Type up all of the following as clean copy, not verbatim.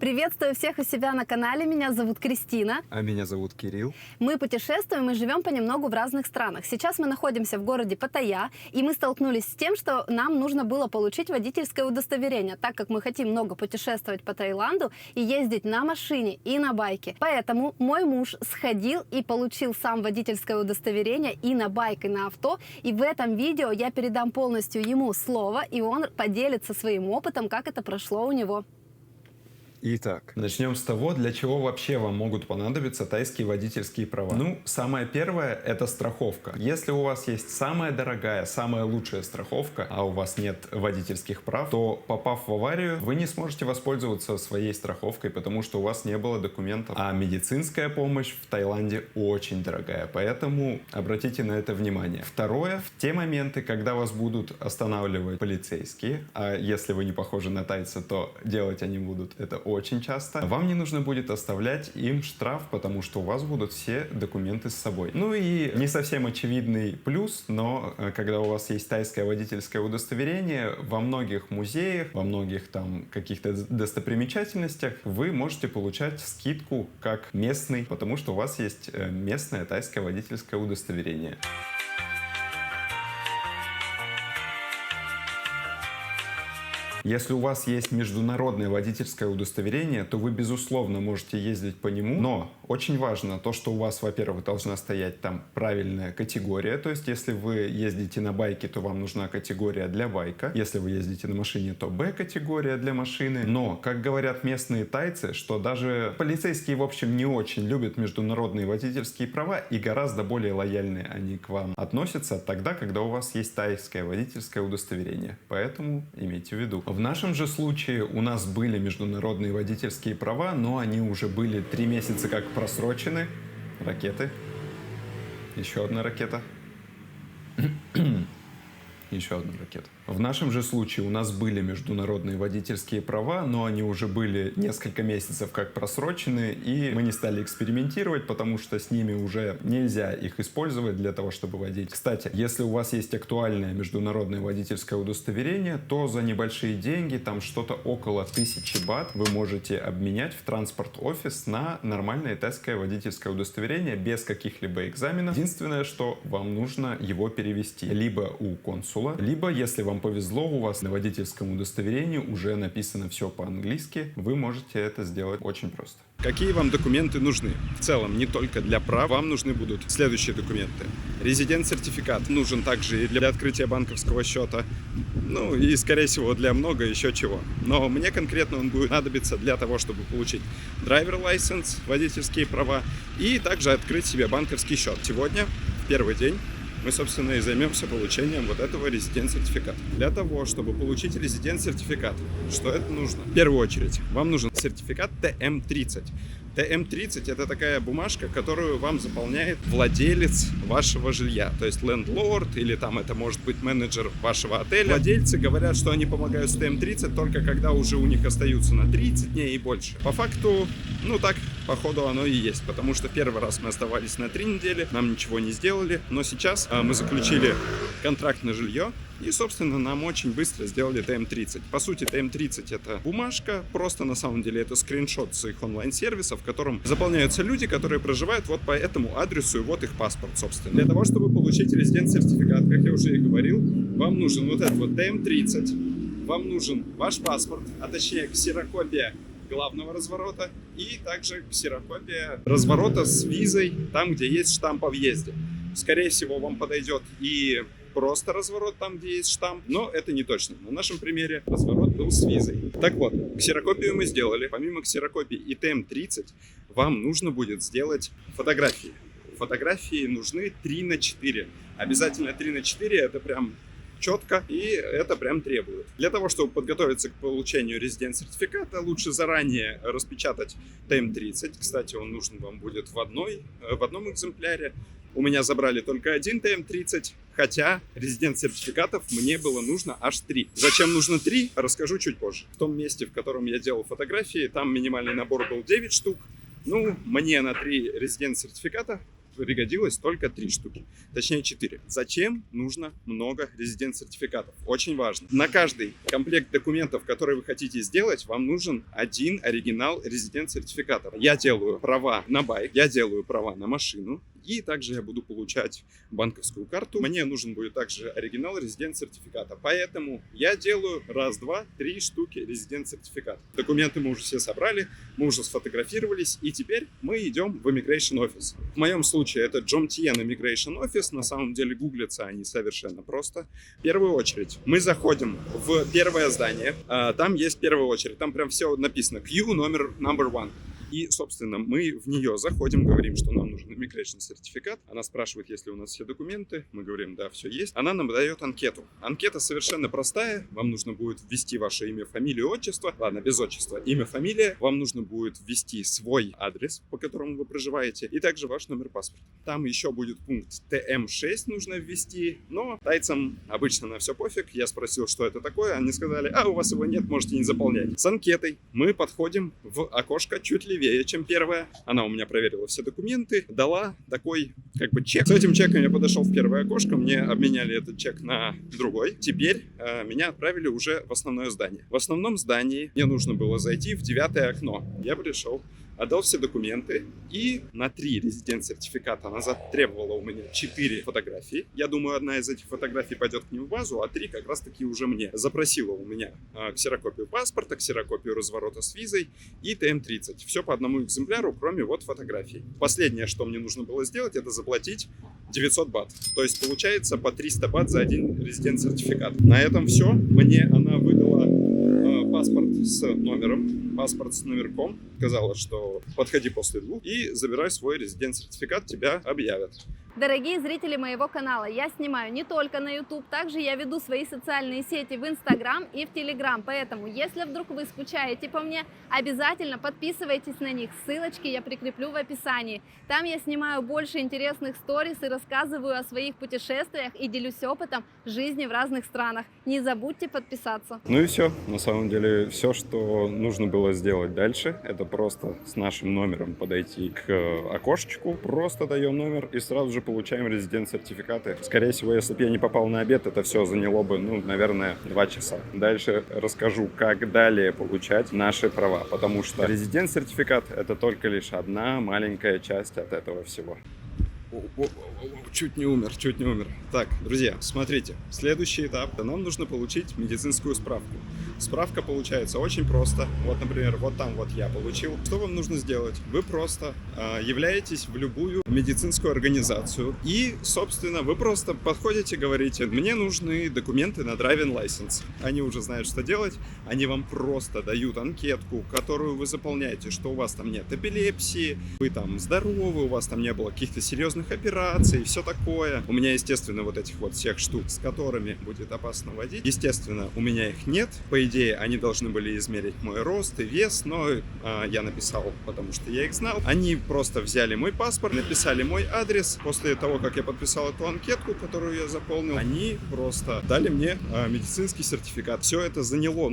Приветствую всех у себя на канале. Меня зовут Кристина. А меня зовут Кирилл. Мы путешествуем и живем понемногу в разных странах. Сейчас мы находимся в городе Паттайя, и мы столкнулись с тем, что нам нужно было получить водительское удостоверение, так как мы хотим много путешествовать по Таиланду и ездить на машине и на байке. Поэтому мой муж сходил и получил сам водительское удостоверение и на байк, и на авто. И в этом видео я передам полностью ему слово, и он поделится своим опытом, как это прошло у него. Итак, начнем с того, для чего вообще вам могут понадобиться тайские водительские права. Ну, самое первое — это страховка. Если у вас есть самая дорогая, самая лучшая страховка, а у вас нет водительских прав, то, попав в аварию, вы не сможете воспользоваться своей страховкой, потому что у вас не было документов. А медицинская помощь в Таиланде очень дорогая, поэтому обратите на это внимание. Второе, в те моменты, когда вас будут останавливать полицейские, а если вы не похожи на тайца, то делать они будут это очень часто, вам не нужно будет оставлять им штраф, потому что у вас будут все документы с собой. Ну и не совсем очевидный плюс, но когда у вас есть тайское водительское удостоверение, во многих музеях, во многих там каких-то достопримечательностях вы можете получать скидку как местный, потому что у вас есть местное тайское водительское удостоверение. Если у вас есть международное водительское удостоверение, то вы, безусловно, можете ездить по нему. Но очень важно то, что у вас, во-первых, должна стоять там правильная категория. То есть, если вы ездите на байке, то вам нужна категория для байка. Если вы ездите на машине, то Б-категория для машины. Но, как говорят местные тайцы, что даже полицейские, в общем, не очень любят международные водительские права и гораздо более лояльные они к вам относятся тогда, когда у вас есть тайское водительское удостоверение. Поэтому имейте в виду. В нашем же случае у нас были международные водительские права, но они уже были 3 месяца как просрочены. Ракеты. Еще одна ракета. Еще одна ракета. В нашем же случае у нас были международные водительские права, но они уже были несколько месяцев как просрочены, и мы не стали экспериментировать, потому что с ними уже нельзя их использовать для того, чтобы водить. Кстати, если у вас есть актуальное международное водительское удостоверение, то за небольшие деньги, там что-то около 1000 бат, вы можете обменять в транспорт-офис на нормальное тайское водительское удостоверение без каких-либо экзаменов. Единственное, что вам нужно его перевести либо у консула, либо, если вам повезло, у вас на водительском удостоверении уже написано все по-английски, вы можете это сделать очень просто. Какие вам документы нужны? В целом, не только для прав, вам нужны будут следующие документы. Резидент-сертификат нужен также и для открытия банковского счета, ну и, скорее всего, для много еще чего. Но мне конкретно он будет понадобиться для того, чтобы получить драйвер лайсенс, водительские права и также открыть себе банковский счет. Сегодня, в первый день, мы, собственно, и займемся получением вот этого резидент-сертификата. Для того, чтобы получить резидент-сертификат, что это нужно? В первую очередь, вам нужен сертификат ТМ-30. ТМ-30 — это такая бумажка, которую вам заполняет владелец вашего жилья, то есть лендлорд или там это может быть менеджер вашего отеля. Владельцы говорят, что они помогают с ТМ-30 только когда уже у них остаются на 30 дней и больше. По факту, ну так, походу оно и есть, потому что первый раз мы оставались на 3 недели, нам ничего не сделали, но сейчас мы заключили контракт на жилье, и, собственно, нам очень быстро сделали ТМ-30. По сути, ТМ-30 — это бумажка, просто на самом деле это скриншот с их онлайн-сервиса, в котором заполняются люди, которые проживают вот по этому адресу, и вот их паспорт, собственно. Для того, чтобы получить резидент-сертификат, как я уже и говорил, вам нужен вот этот вот ТМ-30, вам нужен ваш паспорт, а точнее ксерокопия главного разворота и также ксерокопия разворота с визой, там, где есть штамп о въезде. Скорее всего, вам подойдет и просто разворот там, где есть штамп, но это не точно. На нашем примере разворот был с визой. Так вот, ксерокопию мы сделали. Помимо ксерокопии и ТМ-30, вам нужно будет сделать фотографии. Фотографии нужны 3×4. Обязательно 3×4, это прям четко, и это прям требует. Для того, чтобы подготовиться к получению резидент-сертификата, лучше заранее распечатать ТМ-30. Кстати, он нужен вам будет в одном экземпляре. У меня забрали только один ТМ-30, хотя резидент-сертификатов мне было нужно аж 3. Зачем нужно 3, расскажу чуть позже. В том месте, в котором я делал фотографии, там минимальный набор был 9 штук. Ну, мне на 3 резидент-сертификата пригодилось только 3 штуки, точнее 4. Зачем нужно много резидент-сертификатов? Очень важно. На каждый комплект документов, который вы хотите сделать, вам нужен один оригинал резидент-сертификатов. Я делаю права на байк, я делаю права на машину, и также я буду получать банковскую карту. Мне нужен будет также оригинал резидент-сертификата. Поэтому я делаю 1, 2, 3 штуки резидент-сертификата. Документы мы уже все собрали, мы уже сфотографировались, и теперь мы идем в Immigration Office. В моем случае это Jomtien Immigration Office. На самом деле гуглятся они совершенно просто. В первую очередь мы заходим в первое здание. Там есть первая очередь. Там прям все написано Q номер number 1. И, собственно, мы в нее заходим, говорим, что нам нужен immigration сертификат. Она спрашивает, есть ли у нас все документы. Мы говорим, да, все есть. Она нам дает анкету. Анкета совершенно простая. Вам нужно будет ввести ваше имя, фамилию, отчество. Ладно, без отчества. Имя, фамилия. Вам нужно будет ввести свой адрес, по которому вы проживаете, и также ваш номер паспорта. Там еще будет пункт ТМ6 нужно ввести, но тайцам обычно на все пофиг. Я спросил, что это такое. Они сказали, у вас его нет, можете не заполнять. С анкетой мы подходим в окошко чуть левее, чем первая. Она у меня проверила все документы, дала такой чек. С этим чеком я подошел в первое окошко, мне обменяли этот чек на другой. Теперь меня отправили уже в основное здание. В основном здании мне нужно было зайти в 9-е окно. Я пришел, отдал все документы, и на 3 резидент-сертификата она затребовала у меня 4 фотографии. Я думаю, одна из этих фотографий пойдет к ним в базу, а 3 как раз таки уже мне. Запросила у меня ксерокопию паспорта, ксерокопию разворота с визой и ТМ-30. Все по одному экземпляру, кроме вот фотографий. Последнее, что мне нужно было сделать, это заплатить 900 бат. То есть получается по 300 бат за один резидент-сертификат. На этом все. Мне она выдала паспорт с номером, паспорт с номерком. Сказала, что подходи после 2 и забирай свой резидент-сертификат, тебя объявят. Дорогие зрители моего канала, я снимаю не только на YouTube, также я веду свои социальные сети в Instagram и в Telegram. Поэтому, если вдруг вы скучаете по мне, обязательно подписывайтесь на них. Ссылочки я прикреплю в описании. Там я снимаю больше интересных сториз и рассказываю о своих путешествиях и делюсь опытом жизни в разных странах. Не забудьте подписаться. Ну и все. На самом деле, все, что нужно было сделать дальше, это просто с нашим номером подойти к окошечку, просто даем номер и сразу же получаем резидент-сертификаты. Скорее всего, если бы я не попал на обед, это все заняло бы, наверное, 2 часа. Дальше расскажу, как далее получать наши права, потому что резидент-сертификат — это только лишь одна маленькая часть от этого всего. Чуть не умер. Так, друзья, смотрите, следующий этап. Нам нужно получить медицинскую справку. Справка получается очень просто. Вот, например, вот там вот я получил. Что вам нужно сделать? Вы просто являетесь в любую медицинскую организацию и, собственно, вы просто подходите, говорите, мне нужны документы на driving license. Они уже знают, что делать. Они вам просто дают анкетку, которую вы заполняете, что у вас там нет эпилепсии, вы там здоровы, у вас там не было каких-то серьезных операций, все такое. У меня, естественно, вот этих вот всех штук, с которыми будет опасно водить. Естественно, у меня их нет. По идее, они должны были измерить мой рост и вес, но я написал, потому что я их знал. Они просто взяли мой паспорт, написали мой адрес. После того, как я подписал эту анкетку, которую я заполнил, они просто дали мне медицинский сертификат. Все это заняло,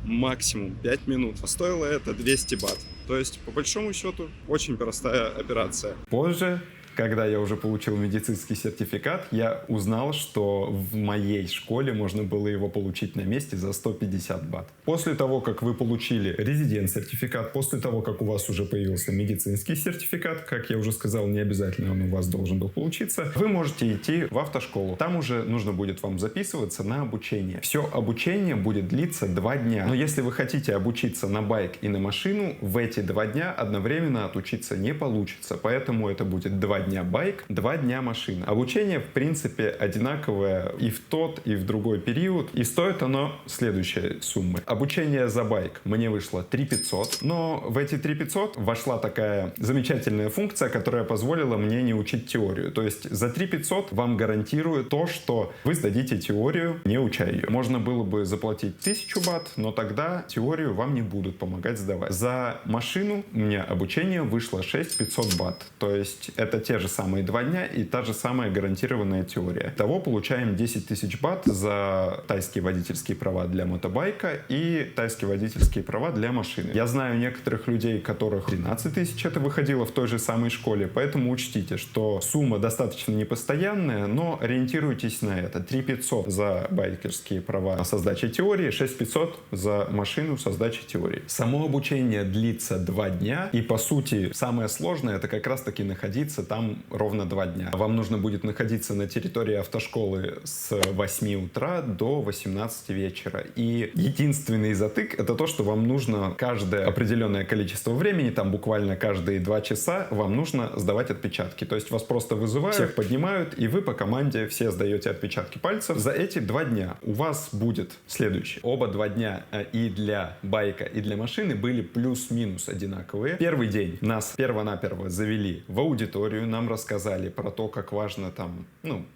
максимум 5 минут. Стоило это 200 бат. То есть, по большому счету, очень простая операция. Позже, когда я уже получил медицинский сертификат, я узнал, что в моей школе можно было его получить на месте за 150 бат. После того, как вы получили резидент-сертификат, после того, как у вас уже появился медицинский сертификат, как я уже сказал, не обязательно он у вас должен был получиться, вы можете идти в автошколу. Там уже нужно будет вам записываться на обучение. Все обучение будет длиться 2 дня. Но если вы хотите обучиться на байк и на машину, в эти 2 дня одновременно отучиться не получится. Поэтому это будет 2 дня байк, 2 дня машина. Обучение, в принципе, одинаковое и в тот, и в другой период. И стоит оно следующей суммы. Обучение за байк мне вышло 3500, но в эти 3500 вошла такая замечательная функция, которая позволила мне не учить теорию. То есть за 3500 вам гарантирует то, что вы сдадите теорию, не уча ее. Можно было бы заплатить 1000 бат, но тогда теорию вам не будут помогать сдавать. За машину у меня обучение вышло 6500 бат. То есть это те те же самые 2 дня и та же самая гарантированная теория. Того получаем 10 тысяч бат за тайские водительские права для мотобайка и тайские водительские права для машины. Я знаю некоторых людей, которых 13 тысяч это выходило в той же самой школе, поэтому учтите, что сумма достаточно непостоянная, но ориентируйтесь на это. 3 500 за байкерские права со сдачей теории, 6 500 за машину со сдачей теории. Само обучение длится 2 дня, и по сути самое сложное это как раз таки находиться там ровно 2 дня. Вам нужно будет находиться на территории автошколы с 8 утра до 18 вечера. И единственный затык это то, что вам нужно каждое определенное количество времени, там буквально каждые 2 часа, вам нужно сдавать отпечатки. То есть вас просто вызывают, всех поднимают, и вы по команде все сдаете отпечатки пальцев. За эти 2 дня у вас будет следующее. Оба 2 дня и для байка, и для машины были плюс-минус одинаковые. Первый день нас перво-наперво завели в аудиторию, нам рассказали про то, как важно там,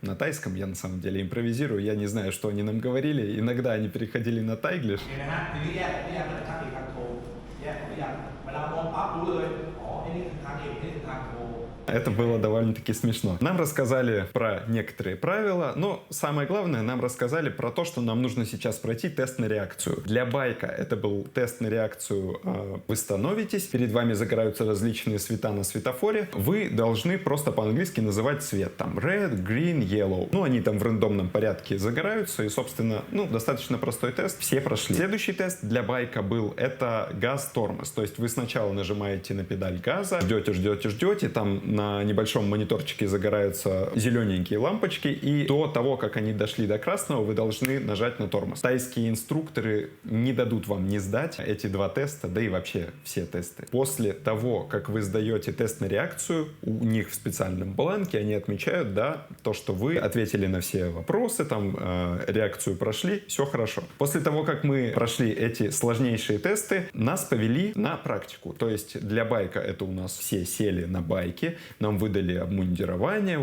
на тайском я на самом деле импровизирую, я не знаю, что они нам говорили, иногда они переходили на тайглиш. Это было довольно-таки смешно. Нам рассказали про некоторые правила, но самое главное, нам рассказали про то, что нам нужно сейчас пройти тест на реакцию. Для байка это был тест на реакцию. Вы становитесь, перед вами загораются различные цвета на светофоре. Вы должны просто по-английски называть цвет. Там red, green, yellow. Они там в рандомном порядке загораются. И, собственно, достаточно простой тест. Все прошли. Следующий тест для байка был это газ-тормоз. То есть вы сначала нажимаете на педаль газа, ждете, там на небольшом мониторчике загораются зелененькие лампочки, и до того, как они дошли до красного, вы должны нажать на тормоз. Тайские инструкторы не дадут вам не сдать эти 2 теста, да и вообще все тесты. После того, как вы сдаете тест на реакцию, у них в специальном бланке они отмечают, то, что вы ответили на все вопросы, реакцию прошли, все хорошо. После того, как мы прошли эти сложнейшие тесты, нас повели на практику. То есть для байка это у нас все сели на байке, нам выдали обмундирование,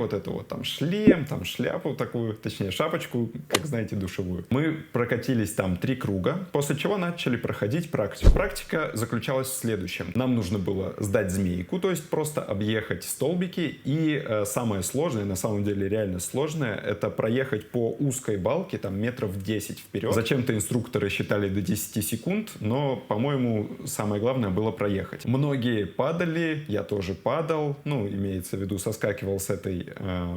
шлем, шляпу такую, точнее шапочку, как знаете, душевую. Мы прокатились там 3 круга, после чего начали проходить практику. Практика заключалась в следующем. Нам нужно было сдать змейку, то есть просто объехать столбики, и самое сложное, на самом деле реально сложное, это проехать по узкой балке, там метров 10 вперед. Зачем-то инструкторы считали до 10 секунд, но, по-моему, самое главное было проехать. Многие падали, я тоже падал, имеется в виду, соскакивал с этой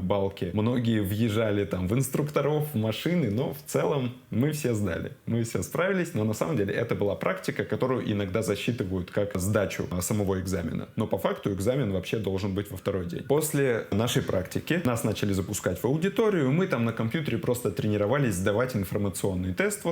балки. Многие въезжали в инструкторов, в машины, но в целом мы все сдали. Мы все справились, но на самом деле это была практика, которую иногда засчитывают как сдачу самого экзамена. Но по факту экзамен вообще должен быть во 2-й день. После нашей практики нас начали запускать в аудиторию, мы там на компьютере просто тренировались сдавать информационный тест,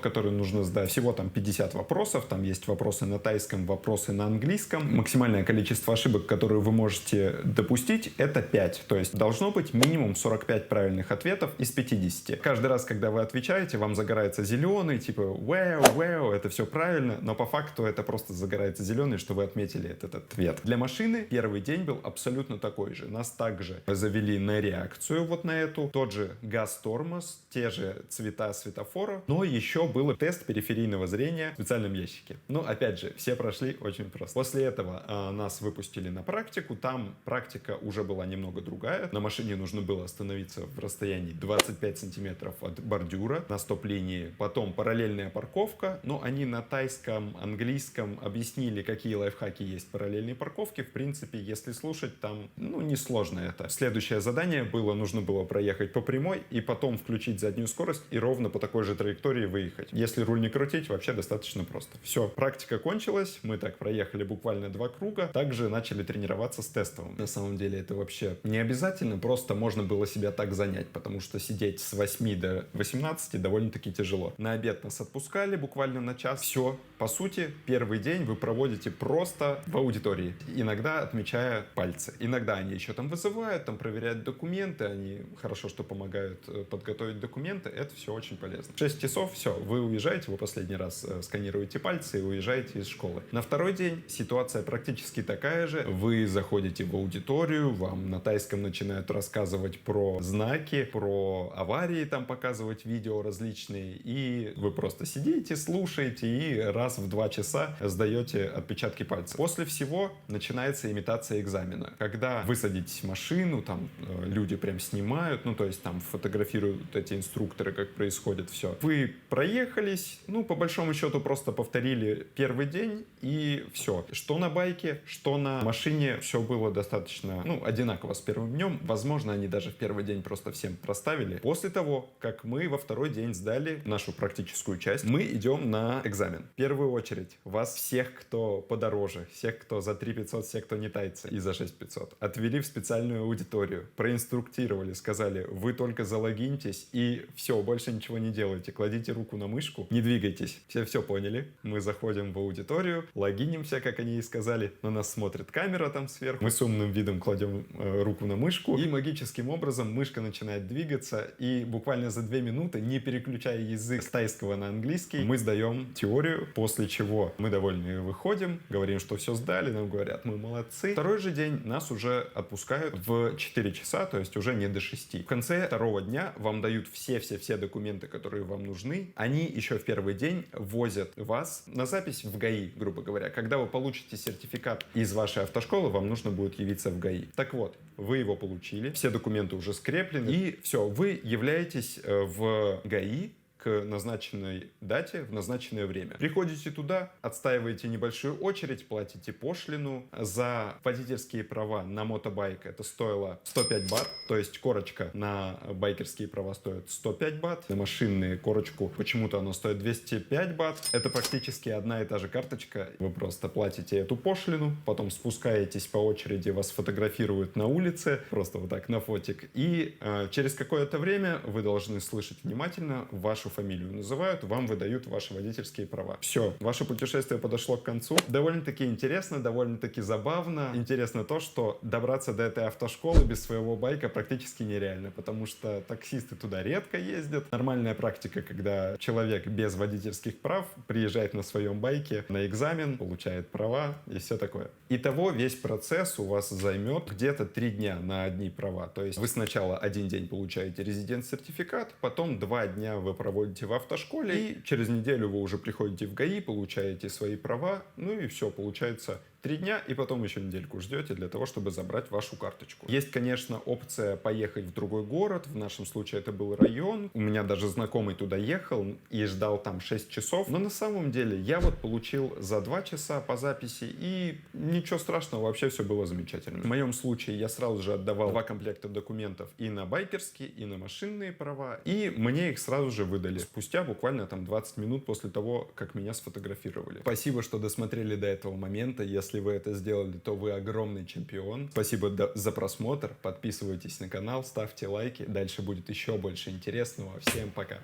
который нужно сдать. Всего 50 вопросов, там есть вопросы на тайском, вопросы на английском. Максимальное количество ошибок, которые вы можете допустить, это 5. То есть должно быть минимум 45 правильных ответов из 50. Каждый раз, когда вы отвечаете, вам загорается зеленый, wow, это все правильно, но по факту это просто загорается зеленый, что вы отметили этот ответ. Для машины первый день был абсолютно такой же. Нас также завели на реакцию на эту, тот же газ-тормоз, те же цвета светофора, но еще был тест периферийного зрения в специальном ящике. Опять же, все прошли очень просто. После этого нас выпустили на практику, там практика уже была немного другая. На машине нужно было остановиться в расстоянии 25 сантиметров от бордюра на стоп-линии. Потом параллельная парковка. Они на тайском, английском объяснили, какие лайфхаки есть параллельные парковки. В принципе, если слушать, там, несложно это. Следующее задание нужно было проехать по прямой и потом включить заднюю скорость и ровно по такой же траектории выехать. Если руль не крутить, вообще достаточно просто. Все, практика кончилась. Мы так проехали буквально 2 круга. Также начали тренироваться с тестовым. На самом деле это вообще не обязательно, просто можно было себя так занять, потому что сидеть с 8 до 18 довольно-таки тяжело. На обед нас отпускали буквально на час. Все, по сути, первый день вы проводите просто в аудитории, иногда отмечая пальцы. Иногда они еще там вызывают, там проверяют документы, они хорошо, что помогают подготовить документы, это все очень полезно. 6 часов, все, вы уезжаете, вы последний раз сканируете пальцы и уезжаете из школы. На 2-й день ситуация практически такая же. Вы заходите в аудиторию, вам на тайском начинают рассказывать про знаки, про аварии, там показывать видео различные, и вы просто сидите, слушаете и раз в 2 часа сдаете отпечатки пальцев. После всего начинается имитация экзамена. Когда вы садитесь в машину, там люди прям снимают, ну то есть там фотографируют эти инструкторы, как происходит все. Вы проехались, ну по большому счету просто повторили первый день и все. Что на байке, что на машине, все было достаточно, ну, одинаково с первым днем. Возможно, они даже в первый день просто всем проставили. После того, как мы во второй день сдали нашу практическую часть, мы идем на экзамен. В первую очередь вас всех, кто подороже, всех, кто за 3 500, всех, кто не тайцы, и за 6 500, отвели в специальную аудиторию, проинструктировали, сказали, вы только залогиньтесь и все, больше ничего не делайте, кладите руку на мышку, не двигайтесь. Все поняли. Мы заходим в аудиторию, логинимся, как они и сказали, на нас смотрит камера там сверху, мы с умным видом кладем руку на мышку, и магическим образом мышка начинает двигаться, и буквально за 2 минуты, не переключая язык с тайского на английский, мы сдаем теорию, после чего мы довольны выходим, говорим, что все сдали, нам говорят, мы молодцы. Второй же день нас уже отпускают в 4 часа, то есть уже не до 6. В конце второго дня вам дают все документы, которые вам нужны. Они еще в первый день возят вас на запись в ГАИ, грубо говоря. Когда вы получите сертификат из вашей автошколы, вам нужно будет явиться в ГАИ. Так вот, вы его получили, все документы уже скреплены, и все, вы являетесь в ГАИ к назначенной дате в назначенное время. Приходите туда, отстаиваете небольшую очередь, платите пошлину. За водительские права на мотобайк это стоило 105 бат, то есть корочка на байкерские права стоит 105 бат, на машинные корочку почему-то она стоит 205 бат. Это практически одна и та же карточка. Вы просто платите эту пошлину, потом спускаетесь по очереди, вас фотографируют на улице, просто вот так на фотик, и через какое-то время вы должны слышать внимательно вашу фамилию называют, вам выдают ваши водительские права. Все, ваше путешествие подошло к концу. Довольно-таки интересно, довольно-таки забавно. Интересно то, что добраться до этой автошколы без своего байка практически нереально, потому что таксисты туда редко ездят. Нормальная практика, когда человек без водительских прав приезжает на своем байке на экзамен, получает права и все такое. Итого весь процесс у вас займет где-то 3 дня на одни права. То есть вы сначала 1 день получаете резидент-сертификат, потом 2 дня вы проводите в автошколе, и через неделю вы уже приходите в ГАИ, получаете свои права, ну и все, получается 3 дня, и потом еще недельку ждете для того, чтобы забрать вашу карточку. Есть, конечно, опция поехать в другой город, в нашем случае это был район, у меня даже знакомый туда ехал и ждал там 6 часов, но на самом деле я вот получил за 2 часа по записи, и ничего страшного, вообще все было замечательно. В моем случае я сразу же отдавал 2 комплекта документов и на байкерские, и на машинные права, и мне их сразу же выдали спустя буквально там 20 минут после того, как меня сфотографировали. Спасибо, что досмотрели до этого момента. Если вы это сделали, то вы огромный чемпион. Спасибо за просмотр. Подписывайтесь на канал, ставьте лайки. Дальше будет еще больше интересного. Всем пока.